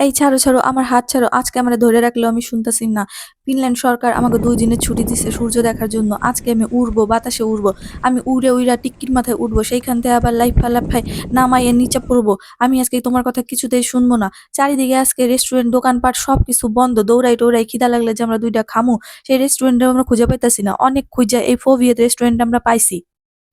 এই ছাড়ো, ছাড়ো আমার হাত ছাড়ো। আজকে আমারে ধইরা রাখলেও আমি শুনতাছি না। ফিনল্যান্ড সরকার আমাকে ২ দিনের ছুটি দিছে সূর্য দেখার জন্য। আজকে আমি উড়বো, বাতাসে উড়বো। আমি উইড়া, উইড়া টিক্কির মাথায় উঠবো। সেইখান থেকে আবার লাইফা, লাফায় নামাইয়া নিচে পড়বো। আমি আজকে তোমার কথা কিছুতেই শুনবো না। চারিদিকে আজকে রেস্টুরেন্ট, দোকানপাট সবকিছু বন্ধ। দৌড়াই খিদা লাগলে যে আমরা ২ টা খামু, সেই রেস্টুরেন্টেও আমরা খুঁজে পাইতাছি না। অনেক খুইজা এই ফোভিয়েত রেস্টুরেন্ট আমরা পাইছি।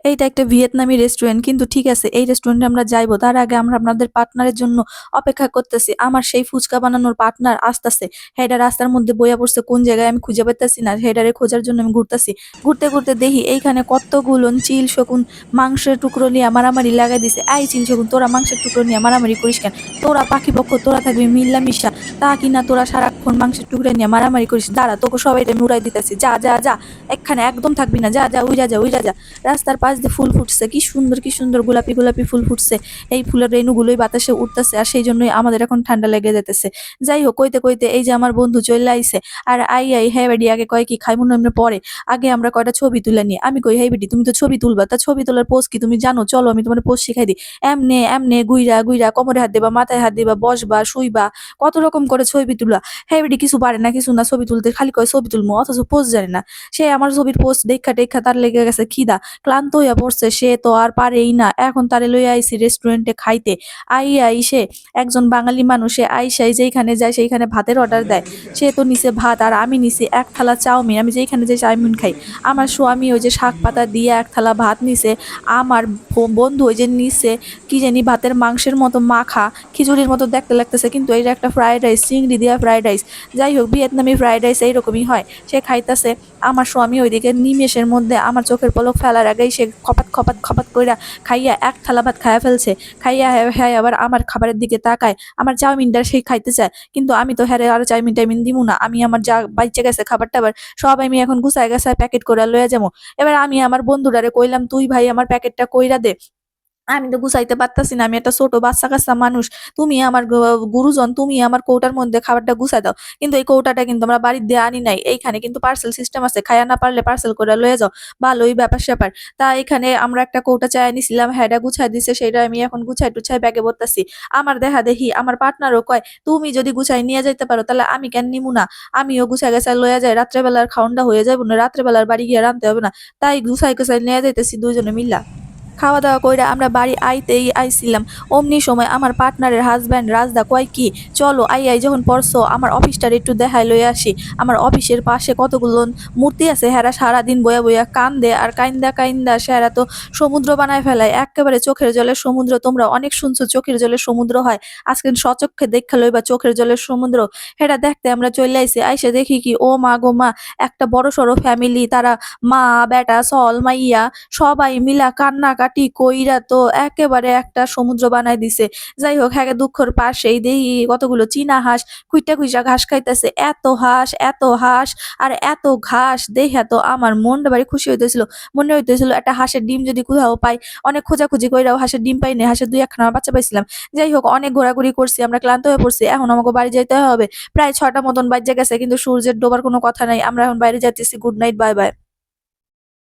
এইটা একটা ভিয়েতনামি রেস্টুরেন্ট, কিন্তু ঠিক আছে এই রেস্টুরেন্টে আমরা যাইবো। তার আগে আমরা আপনাদের পার্টনারের জন্য অপেক্ষা করতেছি। আমার সেই ফুচকা বানানোর পার্টনার আসতেছে। হেডা রাস্তার মধ্যে বইয়া পড়ছে কোন জায়গায় আমি খুঁজে পাইতেছি না। হেডারে খোঁজার জন্য আমি ঘুরতেছি। ঘুরতে ঘুরতে দেখি এইখানে কতগুলো চিল শকুন মাংসের টুকরো নিয়ে মারামারি লাগাই দিছে। এই চিল শকুন, তোরা মাংসের টুকরো নিয়ে মারামারি করিস কেন? তোরা পাখি পক্ষ, তোরা থাকবি মিল্লা মিশা। তা কিনা তোরা সারাক্ষণ মাংসের টুকরো নিয়ে মারামারি করিস। দাঁড়া, তোকে সবাই আমি উড়াই দিতেছি। যা যা যা, এখানে একদম থাকবি না। যা যা, উইরা যা, উইরা যা। রাস্তার পাশ দিয়ে ফুল ফুটছে, কি সুন্দর গোলাপি গোলাপি ফুল ফুটছে। এই ফুলের রেণুগুলোই বাতাসে উঠতেছে, আর সেই জন্যই আমাদের এখন ঠান্ডা লেগে যেতেছে। যাই হোক, কইতে কইতে এই যে আমার বন্ধু চলে আইছে। আর আই হ্যাঁ বেডি, আগে কয় কি খাইমু না এমনি পরে, আগে আমরা কয়টা ছবি তুলে নিই। আমি কই, হ্যাঁ বেডি তুমি তো ছবি তুলবা, তা ছবি তোলার পোজ কি তুমি জানো? চলো আমি তোমার পোজ শিখাই দিই। এমনে এমনে গুইরা গুইরা কোমরে হাত দিবা, মাথায় হাত দিবা, বসবা, শুইবা, কত রকম করে ছবি তুলা। হ্যাঁ বেডি কিছু পারে না, কিছু না ছবি তুলতে, খালি কয় ছবি তুলমু, অথচ পোজ জানে না। সে আমার ছবির পোজ দেখা টেখা তার লেগে গেছে খিদা, ক্লান্ত হইয়া পড়ছে। সে তো আর পারেই না। এখন তারে লইয়া আইছি রেস্টুরেন্টে খাইতে। আইসে একজন বাঙালি মানুষে আইসাই যেইখানে যায় সেইখানে ভাতের অর্ডার দেয়। সে তো নিছে ভাত, আর আমি নিছি ১ থালা চাউমিন। আমি যেইখানে যাই চাউমিন খাই। আমার স্বামী ওই যে শাক পাতা দিয়ে ১ থালা ভাত নিছে। আমার বন্ধু ওই যে নিছে কি জানি ভাতের মাংসের মতো মাখা, খিচুড়ির মতো দেখতে লাগতেছে, কিন্তু এটা একটা ফ্রাইড রাইস, চিংড়ি দিয়া ফ্রাইড রাইস। যাই হোক, ভিয়েতনামি ফ্রাইড রাইস এইরকমই হয়। সে খাইতাছে। আমার স্বামী ওইদিকে নিমেষের মধ্যে আমার চোখের পলক ফেলার আগেই সে খপাত খপাত খপাত কইরা খাইয়া ১ থালা ভাত খাইয়া ফেলছে। খাইয়া হ্যাঁ আবার আমার খাবারের দিকে তাকায়। আমার চাউমিনটা সে খাইতে চায়, কিন্তু আমি তো হ্যারে আর চাউমিন টাইমিন দিমু না। আমি আমার যা বাইচে গেছে খাবার টাবার সব আমি এখন গুছায় গাছায় প্যাকেট করে লইয়া যাবো। এবার আমি আমার বন্ধুরারে কইলাম, তুই ভাই আমার প্যাকেটটা কইরা দে। আমি তো গুছাইতে পারতাছি না। আমি একটা ছোট বাচ্চা-কাচ্চা মানুষ। তুমি আমার গুরুজন, তুমি আমার কৌটার মধ্যে খাবারটা গুছায় দাও। কিন্তু এই কৌটাটা কিন্তু আমরা বাড়ির দিয়ে আনি নাই। এইখানে কিন্তু পার্সেল সিস্টেম আছে। খাইয়া না পারলে পার্সেল কইরা লইয়া যাও। ভালোই ব্যাপার-স্যাপার। তা এখানে আমরা একটা কৌটা চাইয়া নিছিলাম। হ্যাডা গুছায় দিছে, সেইটা আমি এখন গুছায়-টুছায় ব্যাগে ভরতাছি। আমার দেখাদেখি আমার পার্টনারও কয়, তুমি যদি গুছায় নিয়া যাইতে পারো তাহলে আমি কেন নিমু না? আমিও গুছায়-গাছায় লইয়া যাই। রাত্রেবেলার খাওনটা হয়ে যাইব না। রাত্রেবেলার বাড়ি গিয়া রানতে হবে না। তাই গুছায়-গাছায় নিয়া যাইতেছি ২ জনে মিল্লা। খাওয়া-দাওয়া কইরা আমরা বাড়ি আইছিলাম। অমনি সময় আমার পার্টনারের হাসব্যান্ড রাজদা কয় কি, চলো আই যখন পড়ছো আমার অফিসটার একটু দেখায় লইয়া আসি। আমার অফিসের পাশে কতগুলো মূর্তি আছে, হেরা সারাদিন বইয়া বইয়া কান্দে, আর কাইন্দা কাইন্দা সেরা তো সমুদ্র বানায় ফেলায়। এক্কেবারে চোখের জলের সমুদ্র। তোমরা অনেক শুনছো চোখের জলের সমুদ্র হয়। আজকে স্বচক্ষে দেখা লইবা চোখের জলের সমুদ্র। হেরা দেখতে আমরা চলে আইছি। আইসে দেখি কি, ও মা গো মা, একটা বড়সড় ফ্যামিলি। তারা মা, বেটা, সল, মাইয়া সবাই মিলা কান্নাকাটি কইরা তো একেবারে একটা সমুদ্র বানায় দিছে। যাই হোক, হ্যাঁ দুঃখর পাশেই দেখি কতগুলো চীনা হাঁস খুইটা খুইসা ঘাস খাইতেছে। এত হাঁস আর এত ঘাস দেইখা তো আমার মনটা ভারি খুশি হইতেছিল। মনে হইতেছিল একটা হাঁসের ডিম যদি কোথাও পাই। অনেক খোঁজাখুঁজি কইরাও হাঁসের ডিম পাই নাই। হাঁসের ২-১খানা বাচ্চা পাইছিলাম। যাই হোক, অনেক ঘোরাঘুরি করছি, আমরা ক্লান্ত হয়ে পড়ছি। এখন আমাকে বাড়ি যাইতে হবে। প্রায় ৬টা মতন বাজে গেছে, কিন্তু সূর্যের ডোবার কোনো কথা নাই। আমরা এখন বাইরে যাইতেছি। Good night, bye bye.